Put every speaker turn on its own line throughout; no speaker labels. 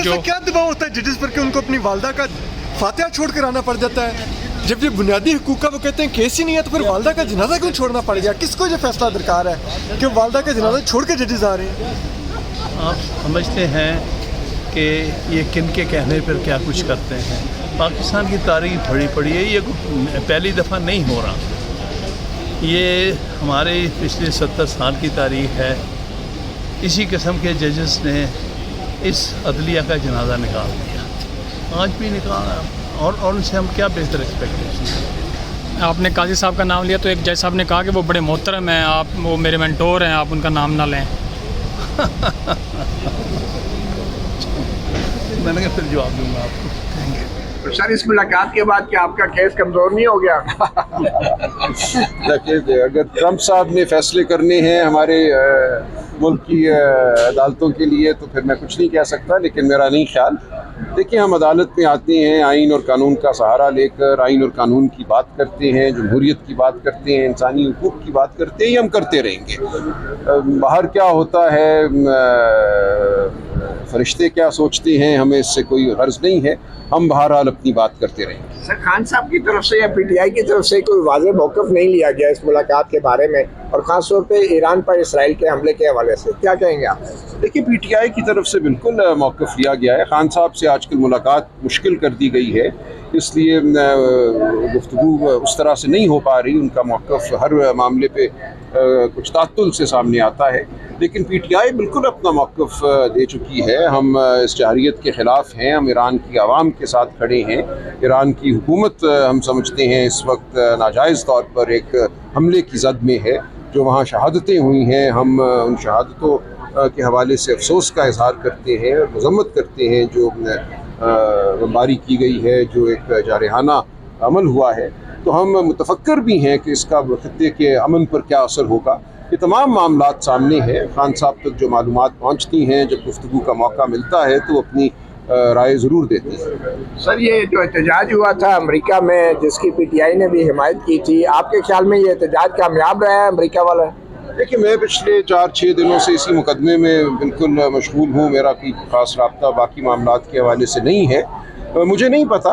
ऐसा क्या दबाव होता है जजेस पर कि उनको अपनी वालदा का फातिहा छोड़ कर आना पड़ जाता है? जब ये बुनियादी हुकूक का वो कहते हैं केस ही नहीं है तो फिर वालदा का जनाजा क्यों छोड़ना पड़ गया? किसको ये फैसला दरकार है कि वालदा का जनाजा छोड़ के जजेस आ रहे हैं?
आप समझते हैं कि ये किन के कहने पर क्या कुछ करते हैं? पाकिस्तान की तारीख बड़ी पड़ी है, ये पहली दफ़ा नहीं हो रहा। ये हमारे पिछले 70 साल की तारीख है। इसी किस्म के जजेस ने इस अदलिया का जनाजा निकाल दिया, आज भी निकाला, और उनसे हम क्या बेहतर एक्सपेक्टेशन करते हैं?
आपने काजी साहब का नाम लिया तो एक जज साहब ने कहा कि वो बड़े मोहतरम हैं, आप वो मेरे मेंटोर हैं, आप उनका नाम ना लें।
मैंने कहा फिर जवाब दूंगा आपको।
तो सर, इस मुलाकात के बाद क्या आपका केस कमज़ोर नहीं हो गया?
देखिए, अगर ट्रंप साहब ने फैसले करने हैं हमारे मुल्क की अदालतों के लिए तो फिर मैं कुछ नहीं कह सकता, लेकिन मेरा नहीं ख्याल। देखिए, हम अदालत में आते हैं आइन और कानून का सहारा लेकर, आइन और कानून की बात करते हैं, जमहूरियत की बात करते हैं, इंसानी हुकूक की बात करते हैं, ये हम करते रहेंगे। बाहर क्या होता है, फरिश्ते क्या सोचते हैं, हमें इससे कोई गर्ज नहीं है, हम बहरहाल अपनी बात करते रहेंगे।
सर, खान साहब की तरफ से या पीटीआई की तरफ से कोई वाज़ेह मौक़िफ़ नहीं लिया गया इस मुलाकात के बारे में, और ख़ास तौर पे ईरान पर इसराइल के हमले के हवाले से क्या कहेंगे आप?
देखिए, पीटीआई की तरफ से बिल्कुल मौक़िफ़ लिया गया है। खान साहब से आजकल मुलाकात मुश्किल कर दी गई है, इसलिए गुफ्तगू उस तरह से नहीं हो पा रही। उनका मौक़िफ़ हर मामले पे कुछ तात्तुल से सामने आता है, लेकिन पीटीआई बिल्कुल अपना मौक़िफ़ दे चुकी है। हम इस जहरियत के ख़िलाफ़ हैं, हम ईरान की आवाम के साथ खड़े हैं। ईरान की हुकूमत हम समझते हैं इस वक्त नाजायज़ तौर पर एक हमले की जद में है। जो वहाँ शहादतें हुई हैं, हम उन शहादतों के हवाले से अफसोस का इज़हार करते हैं और मज़म्मत करते हैं। जो बमबारी की गई है, जो एक जारहाना अमल हुआ है, तो हम मुतफक्कर भी हैं कि इसका खत्ते के अमन पर क्या असर होगा। ये तमाम मामलात सामने हैं। खान साहब तक जो मालूमात पहुँचती हैं, जब गुफ्तगू का मौका मिलता है तो अपनी राय ज़रूर देते हैं।
सर, ये जो एहतजाज हुआ था अमेरिका में, जिसकी पीटीआई ने भी हिमायत की थी, आपके ख्याल में ये एहतजाज कामयाब रहा है अमेरिका वाला?
देखिए, मैं पिछले 4-6 दिनों से इसी मुकदमे में बिल्कुल मशगूल हूँ। मेरा कोई ख़ास राब्ता बाकी मामलात के हवाले से नहीं है। मुझे नहीं पता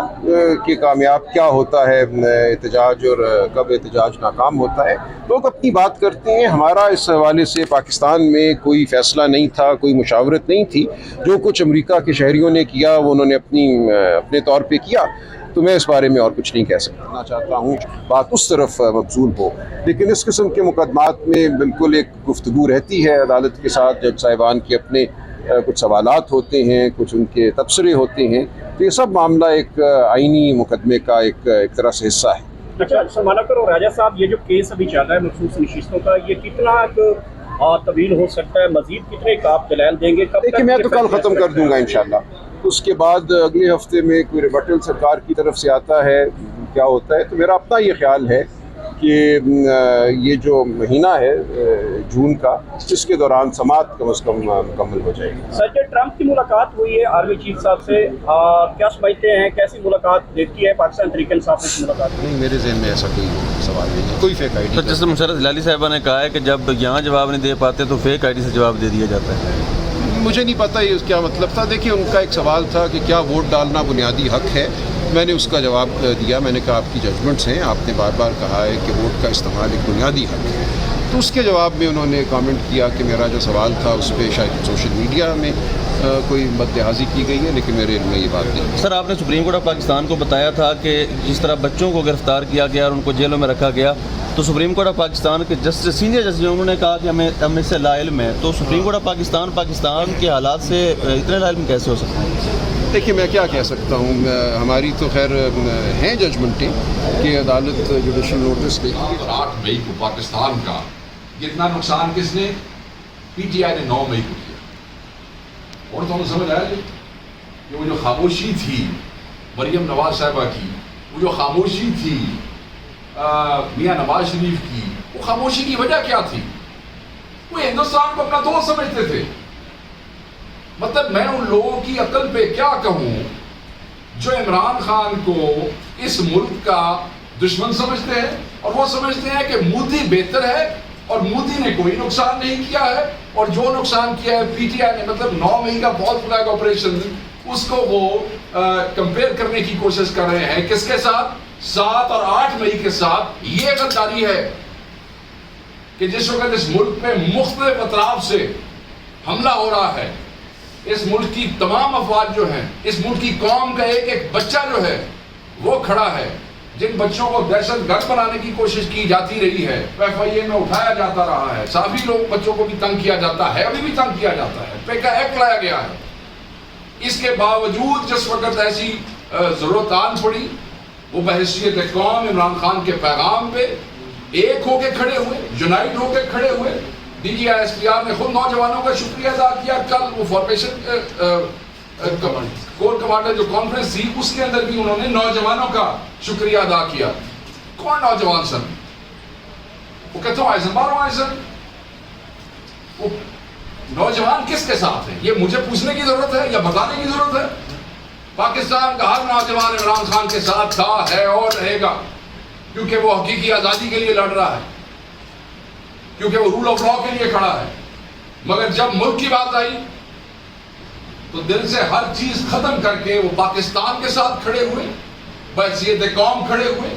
कि कामयाब क्या होता है एहतजाज और कब एहतजाज नाकाम होता है। लोग अपनी बात करते हैं। हमारा इस हवाले से पाकिस्तान में कोई फ़ैसला नहीं था, कोई मुशावरत नहीं थी। जो कुछ अमेरिका के शहरियों ने किया वो उन्होंने अपने तौर पे किया, तो मैं इस बारे में और कुछ नहीं कह सकना चाहता हूँ। बात उस तरफ मबज़ूल हो, लेकिन इस किस्म के मुकदमात में बिल्कुल एक गुफ्तगू रहती है अदालत के साथ। जज साहिबान के अपने कुछ सवालात होते हैं, कुछ उनके तबसरे होते हैं, तो ये सब मामला एक आइनी मुकदमे का एक तरह से हिस्सा है।
अच्छा, समानाकर और राजा साहब, ये जो केस अभी चल रहा है मखसूस नशिस्तों का, ये कितना तवील हो सकता है? मजीद कितने आप दलाल देंगे? कब?
देखिए, मैं तो कल ख़त्म कर दूंगा इंशाल्लाह। उसके बाद अगले हफ्ते में कोई रिबटल सरकार की तरफ से आता है, क्या होता है, तो मेरा अपना ये ख्याल है कि ये जो महीना है जून का, इसके दौरान समाअत कम से कम मुकम्मल हो जाएगी।
सर, जो ट्रंप की मुलाकात हुई है आर्मी चीफ साहब से, क्या समझते हैं, कैसी मुलाकात देखती है पाकिस्तान तरीके इंसाफ की मुलाकात?
नहीं, मेरे ज़हन में ऐसा कोई सवाल नहीं है, कोई फेक आईडी।
तो जैसे मुशर्रफ हिलाली साहिबा ने कहा है कि जब यहाँ जवाब नहीं दे पाते तो फेक आईडी से जवाब दे दिया जाता है।
मुझे नहीं पता ये क्या मतलब था। देखिए, उनका एक सवाल था कि क्या वोट डालना बुनियादी हक है। मैंने उसका जवाब दिया। मैंने कहा आपकी जजमेंट्स हैं, आपने बार बार कहा है कि वोट का इस्तेमाल एक बुनियादी हक है। तो उसके जवाब में उन्होंने कमेंट किया कि मेरा जो सवाल था उस पर शायद सोशल मीडिया में कोई मद्देहाजी की गई है, लेकिन मेरे इल्म में ये बात नहीं।
सर, आपने सुप्रीम कोर्ट ऑफ पाकिस्तान को बताया था कि जिस तरह बच्चों को गिरफ्तार किया गया और उनको जेलों में रखा गया, तो सुप्रीम कोर्ट ऑफ पाकिस्तान के जस्टिस, सीनियर जस्टिस, उन्होंने कहा कि हमें इससे लाइल्म है। तो सुप्रीम कोर्ट ऑफ पाकिस्तान के हालात से इतने लाइल्म कैसे हो सकते हैं?
देखिए, मैं क्या कह सकता हूँ। हमारी तो खैर हैं जजमेंटें कि अदालत जुडिशल नोटिस देगी।
8 मई को पाकिस्तान का कितना नुकसान किसने? पीटीआई ने 9 मई को किया। और तो समझ आया कि वो जो खामोशी थी मरियम नवाज साहिबा की, वो जो खामोशी थी मियाँ नवाज शरीफ की, वो खामोशी की वजह क्या थी? वो हिंदुस्तान को अपना दोस्त समझते थे। मतलब मैं उन लोगों की अकल पे क्या कहूँ जो इमरान खान को इस मुल्क का दुश्मन समझते हैं, और वो समझते हैं कि मोदी बेहतर है और मोदी ने कोई नुकसान नहीं किया है, और जो नुकसान किया है पीटीआई ने। मतलब 9 मई का फॉल फ्लैग ऑपरेशन اس کو وہ کمپیئر کرنے کی کوشش کر رہے ہیں کس کے ساتھ؟ 7 اور 8 مئی کے ساتھ. یہ غداری ہے کہ جس وقت اس ملک پہ مختلف اطراف سے حملہ ہو رہا ہے، اس ملک کی تمام افواج جو ہیں، اس ملک کی قوم کا ایک ایک بچہ جو ہے وہ کھڑا ہے، جن بچوں کو دہشت گرد بنانے کی کوشش کی جاتی رہی ہے، FIA میں اٹھایا جاتا رہا ہے، کافی لوگ بچوں کو بھی تنگ کیا جاتا ہے، ابھی بھی تنگ کیا جاتا ہے، پیکا ایکٹ لایا گیا ہے. اس کے باوجود جس وقت ایسی ضرورت آن پڑی، وہ بحیثیت قوم عمران خان کے پیغام پہ ایک ہو کے کھڑے ہوئے، یونائٹ ہو کے کھڑے ہوئے. DGI/SPR نے خود نوجوانوں کا شکریہ ادا کیا. کل وہ فارمیشن کور کمانڈر جو کانفرنس تھی اس کے اندر بھی انہوں نے نوجوانوں کا شکریہ ادا کیا. کون نوجوان سن؟ وہ کہتا ہوں آئسن باروں آئسن، وہ نوجوان کس کے ساتھ ہیں؟ یہ مجھے پوچھنے کی ضرورت ہے یا بتانے کی ضرورت ہے؟ پاکستان کا ہر نوجوان عمران خان کے ساتھ تھا، ہے اور رہے گا، کیونکہ وہ حقیقی آزادی کے لیے لڑ رہا ہے، کیونکہ وہ رول آف لا کے لیے کھڑا ہے. مگر جب ملک کی بات آئی تو دل سے ہر چیز ختم کر کے وہ پاکستان کے ساتھ کھڑے ہوئے، بحیثیت قوم کھڑے ہوئے.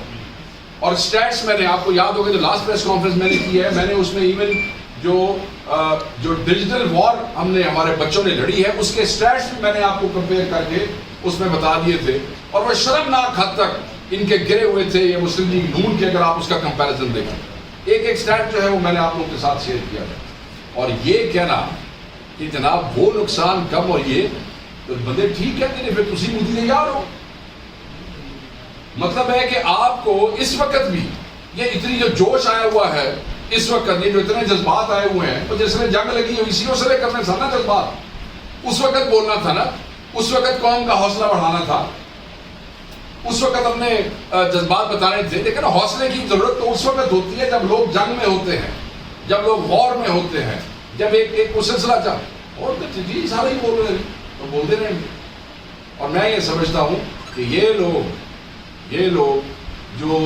اور سٹیٹس میں نے آپ کو یاد ہوگا جو لاسٹ پریس کانفرنس میں نے کی ہے، میں نے اس میں ایون جو ڈیجیٹل وار ہم نے ہمارے بچوں نے لڑی ہے اس کے سٹیٹس بھی میں نے آپ کو کمپیئر کر کے اس میں بتا دیے تھے. اور وہ شرمناک حد تک ان کے گرے ہوئے تھے یہ مسلم لیگ نون کے، اگر آپ اس کا کمپیریزن دیکھیں. ایک سٹیٹ جو ہے وہ میں نے آپ لوگوں کے ساتھ شیئر کیا ہے. اور یہ کہنا کہ جناب وہ نقصان کم اور یہ تو بندے ٹھیک کہتے ہیں، پھر تسی مودی تیار ہو. مطلب ہے کہ آپ کو اس وقت بھی یہ اتنی جو جوش آیا ہوا ہے، اس وقت یہ جو اتنے جذبات آئے ہوئے ہیں، تو جس نے جنگ لگی ہوئی سی اس نے کرنے تھا نا جذبات، اس وقت بولنا تھا نا، اس وقت قوم کا حوصلہ بڑھانا تھا، اس وقت اپنے جذبات بتانے تھے. لیکن حوصلے کی ضرورت تو اس وقت ہوتی ہے جب لوگ جنگ میں ہوتے ہیں، جب لوگ غور میں ہوتے ہیں، جب ایک سلسلہ اور جی سارے ہی بول رہے ہیں تو بولتے رہیں گے. اور میں یہ سمجھتا ہوں کہ یہ لوگ جو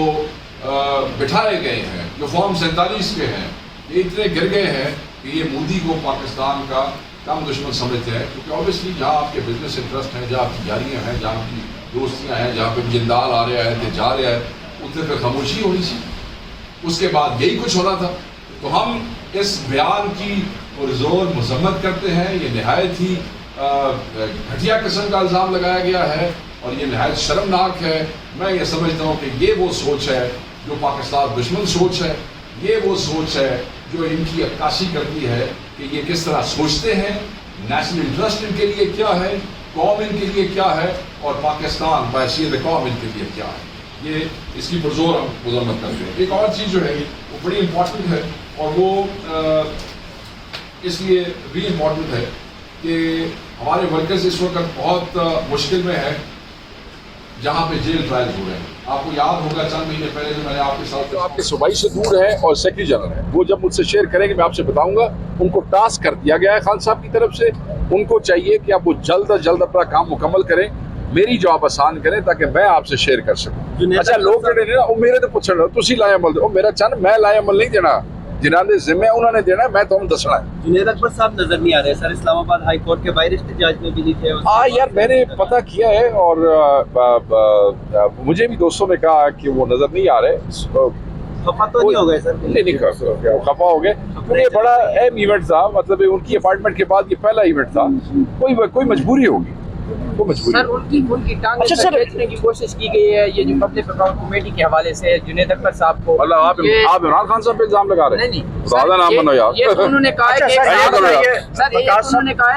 بٹھائے گئے ہیں، جو فارم 47 کے ہیں، یہ اتنے گر گئے ہیں کہ یہ مودی کو پاکستان کا کم دشمن سمجھتے ہیں. کیونکہ اوبیسلی جہاں آپ کے بزنس انٹرسٹ ہیں، جہاں آپ کی جاریاں ہیں، جہاں آپ کی دوستیاں ہیں، جہاں پہ جندال آ رہا ہے، جا رہا ہے، اتنے پہ خاموشی ہونی سی. اس کے بعد یہی کچھ ہونا تھا. تو ہم اس بیان کی پرزور مذمت کرتے ہیں. یہ نہایت ہی گھٹیا قسم کا الزام لگایا گیا ہے اور یہ نہایت شرمناک ہے. میں یہ سمجھتا ہوں کہ یہ وہ سوچ ہے جو پاکستان دشمن سوچ ہے، یہ وہ سوچ ہے جو ان کی عکاسی کرتی ہے کہ یہ کس طرح سوچتے ہیں، نیشنل انٹرسٹ ان کے لیے کیا ہے، قوم ان کے لیے کیا ہے، اور پاکستان بحیثیت قوم ان کے لیے کیا ہے. یہ اس کی پرزور ہم مذمت کرتے ہیں. ایک اور چیز جو ہے وہ بڑی امپورٹنٹ ہے اور وہ اس لیے بھی امپورٹنٹ ہے کہ ہمارے ورکرز اس وقت بہت مشکل میں ہیں جہاں پہ جیل ٹرائل ہو رہے ہیں. آپ کو یاد ہوگا چند مہینے پہلے جو میں نے آپ کے ساتھ
آپ کے صوبائی سے دور ہے اور سیکرٹری جنرل ہے، وہ جب مجھ سے شیئر کریں گے میں آپ سے بتاؤں گا. ان کو ٹاسک کر دیا گیا ہے خان صاحب کی طرف سے. ان کو چاہیے کہ آپ وہ جلد از جلد اپنا کام مکمل کریں، میری جاب آسان کریں تاکہ میں آپ سے شیئر کر سکوں. اچھا لوگ جڑے نا وہ میرے تو پوچھ رہے ہو تسی لائے عمل دو، میرا چند میں لائے عمل نہیں دینا، جنہاں دے ذمہ انہوں نے دینا ہے، میں تمہیں دسنا ہے.
جنید اکبر صاحب نظر نہیں آ رہے سر، اسلام آباد ہائی کورٹ کے باہر احتجاج میں بھی نہیں تھے.
ہاں یار میں نے پتہ کیا ہے اور مجھے بھی دوستوں نے کہا کہ وہ نظر نہیں آ رہے.
خفا تو نہیں ہو گئے سر؟
نہیں خفا ہو گئے کیونکہ یہ بڑا اہم ایونٹ تھا. مطلب ان کی اپارٹمنٹ کے بعد یہ پہلا ایونٹ تھا. کوئی مجبوری ہوگی، کوئی مجبوری.
سر ان کی ٹانگ کھینچنے کی کوشش کی گئی ہے یہ جو پبلک اکاؤنٹ کمیٹی کے حوالے سے جنید اکبر صاحب کو.
اللہ آپ عمران خان صاحب پہ الزام لگا رہے ہیں.
نہیں
زیادہ نام بنو یار.
یہ تو انہوں نے کہا ہے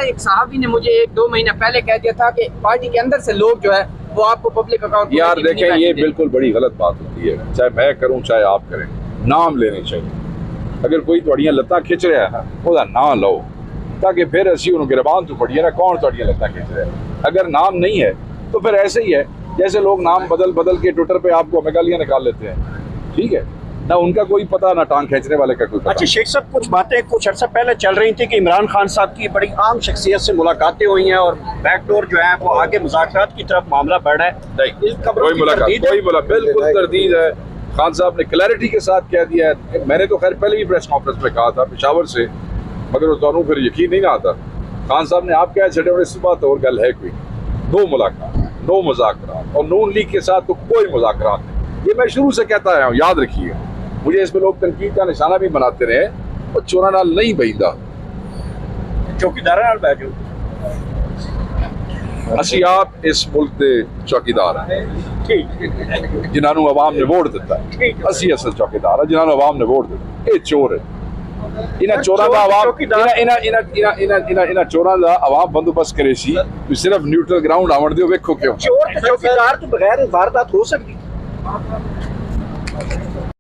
کہ ایک صحافی نے مجھے 1-2 مہینہ پہلے کہہ دیا تھا کہ پارٹی کے اندر سے لوگ جو ہے وہ آپ کو پبلک اکاؤنٹ.
یار دیکھیں یہ بالکل بڑی غلط بات ہوتی ہے، چاہے میں کروں چاہے آپ کریں. نام لینے چاہیے. اگر کوئی تھوڑیاں لتاں کھچ رہا ہے وہ نام لو تاکہ پھر اسی انہوں گربان تو پڑیے نا کون تھوڑیاں لتاں کھچ رہا ہے. اگر نام نہیں ہے تو پھر ایسے ہی ہے جیسے لوگ نام بدل کے ٹویٹر پہ آپ کو گالیاں نکال لیتے ہیں. ٹھیک ہے نہ ان کا کوئی پتہ نہ ٹانگ کھینچنے والے کا کوئی پتہ.
اچھا شیخ صاحب کچھ باتیں کچھ عرصہ پہلے چل رہی تھی کہ عمران خان صاحب کی بڑی عام شخصیت سے ملاقاتیں ہوئی ہیں اور بیک ڈور جو ہے وہ آگے مذاکرات کی طرف معاملہ بڑھ رہا ہے.
کوئی ملاقات بالکل تردید ہے. خان صاحب نے کلیئرٹی کے ساتھ کہہ دیا ہے. میں نے تو خیر پہلے بھی پریس کانفرنس میں کہا تھا پشاور سے، مگر وہ دونوں پھر یقین نہیں آتا. خان صاحب نے آپ کہا چھٹے بڑے اس بات اور گل ہے کوئی
नो मुलाकात, नो मुज़ाकरात, और नून लीग के साथ तो कोई मुज़ाकरात नहीं। ये मैं शुरू से कहता आया हूँ, याद रखिए। मुझे इसमें लोग तनकीद का निशाना भी बनाते रहे, और चोरा नाल नहीं बहिंदा।
चौकीदार नाल बैठ जाओ।
ਅਸੀਂ ਆਪ ਇਸ ਮੁਲਕ ਦੇ ਚੌਕੀਦਾਰ ਹਾਂ,
ठीक
ਜਿਨ੍ਹਾਂ ਨੂੰ ਆਵਾਮ ਨੇ ਵੋਟ ਦਿੱਤਾ ਹੈ। ਅਸੀਂ ਅਸਲ ਚੌਕੀਦਾਰ ਹਾਂ, ਜਿਨ੍ਹਾਂ ਨੂੰ ਆਵਾਮ ਨੇ ਵੋਟ ਦਿੱਤਾ। ਇਹ ਚੋਰ ਹੈ, ਇਹਨਾਂ ਚੋਰਾਂ ਦਾ ਆਵਾਮ ਇਹਨਾਂ ਚੋਰਾਂ ਦਾ ਆਵਾਮ ਬੰਦੋਬਸਤ ਕਰੇ ਸੀ। ਤੁਸੀਂ ਸਿਰਫ ਨਿਊਟਰਲ ਗਰਾਊਂਡ ਆਵਣ ਦਿਓ, ਵੇਖੋ ਕਿਉਂ।
चोर ते चौकीदार तो बगैर वारदात हो सकती।